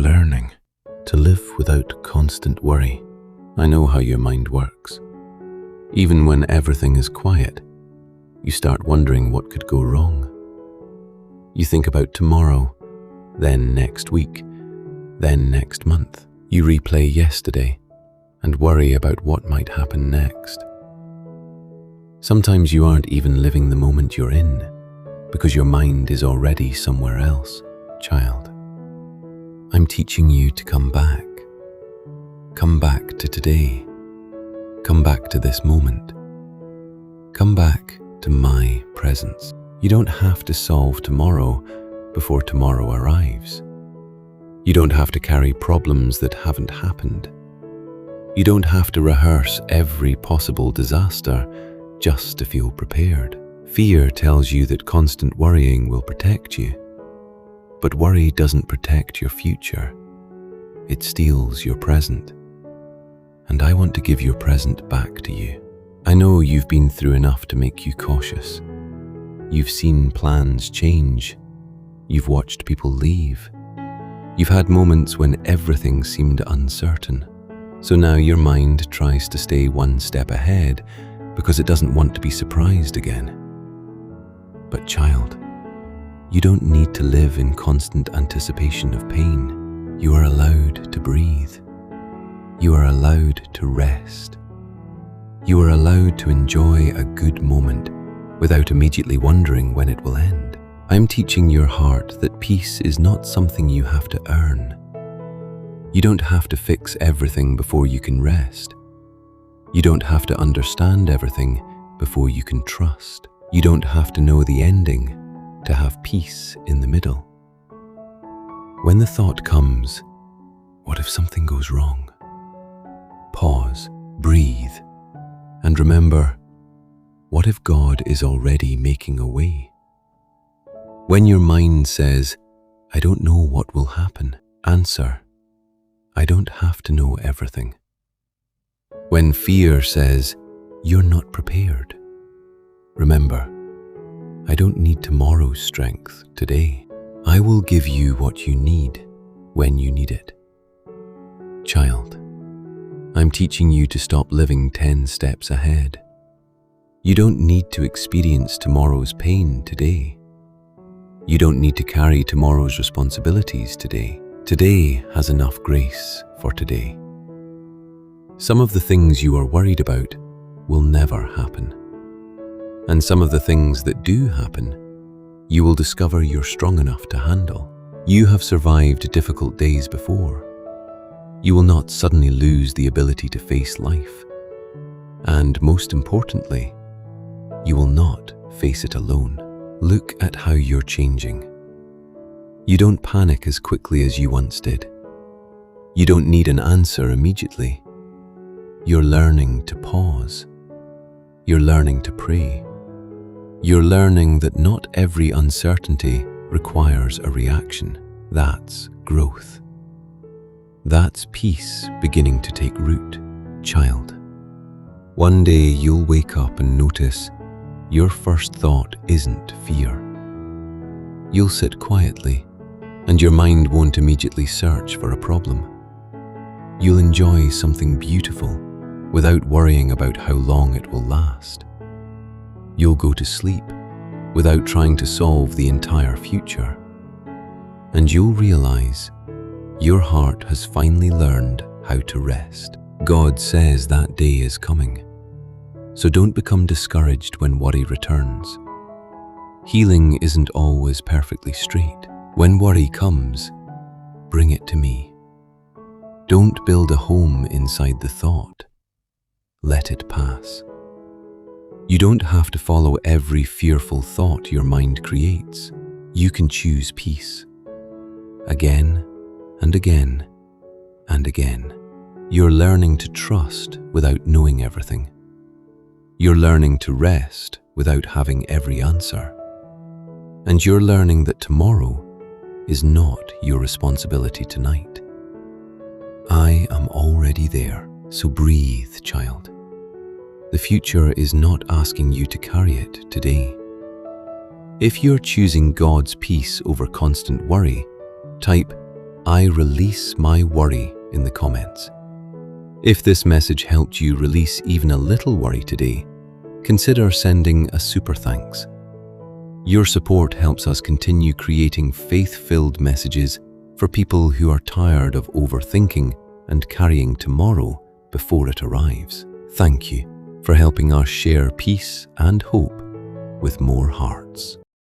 learning to live without constant worry. I know how your mind works. Even when everything is quiet, you start wondering what could go wrong. You think about tomorrow, then next week, then next month. You replay yesterday and worry about what might happen next. Sometimes you aren't even living the moment you're in because your mind is already somewhere else. Child, I'm teaching you to come back. Come back to today. Come back to this moment. Come back to my presence. You don't have to solve tomorrow before tomorrow arrives. You don't have to carry problems that haven't happened. You don't have to rehearse every possible disaster just to feel prepared. Fear tells you that constant worrying will protect you. But worry doesn't protect your future. It steals your present. And I want to give your present back to you. I know you've been through enough to make you cautious. You've seen plans change. You've watched people leave. You've had moments when everything seemed uncertain. So now your mind tries to stay one step ahead because it doesn't want to be surprised again. But child, you don't need to live in constant anticipation of pain. You are allowed to breathe. You are allowed to rest. You are allowed to enjoy a good moment without immediately wondering when it will end. I'm teaching your heart that peace is not something you have to earn. You don't have to fix everything before you can rest. You don't have to understand everything before you can trust. You don't have to know the ending to have peace in the middle. When the thought comes, what if something goes wrong? Pause, breathe, and remember, what if God is already making a way? When your mind says, I don't know what will happen, answer, I don't have to know everything. When fear says, you're not prepared, remember, I don't need tomorrow's strength today. I will give you what you need when you need it. Child, I'm teaching you to stop living 10 steps ahead. You don't need to experience tomorrow's pain today. You don't need to carry tomorrow's responsibilities today. Today has enough grace for today. Some of the things you are worried about will never happen. And some of the things that do happen, you will discover you're strong enough to handle. You have survived difficult days before. You will not suddenly lose the ability to face life. And most importantly, you will not face it alone. Look at how you're changing. You don't panic as quickly as you once did. You don't need an answer immediately. You're learning to pause. You're learning to pray. You're learning that not every uncertainty requires a reaction. That's growth. That's peace beginning to take root, child. One day you'll wake up and notice your first thought isn't fear. You'll sit quietly, and your mind won't immediately search for a problem. You'll enjoy something beautiful without worrying about how long it will last. You'll go to sleep without trying to solve the entire future. And you'll realize your heart has finally learned how to rest. God says that day is coming. So don't become discouraged when worry returns. Healing isn't always perfectly straight. When worry comes, bring it to me. Don't build a home inside the thought. Let it pass. You don't have to follow every fearful thought your mind creates. You can choose peace. Again and again and again. You're learning to trust without knowing everything. You're learning to rest without having every answer. And you're learning that tomorrow is not your responsibility tonight. I am already there, so breathe, child. The future is not asking you to carry it today. If you're choosing God's peace over constant worry, type, "I release my worry" in the comments. If this message helped you release even a little worry today, consider sending a super thanks. Your support helps us continue creating faith-filled messages for people who are tired of overthinking and carrying tomorrow before it arrives. Thank you for helping us share peace and hope with more hearts.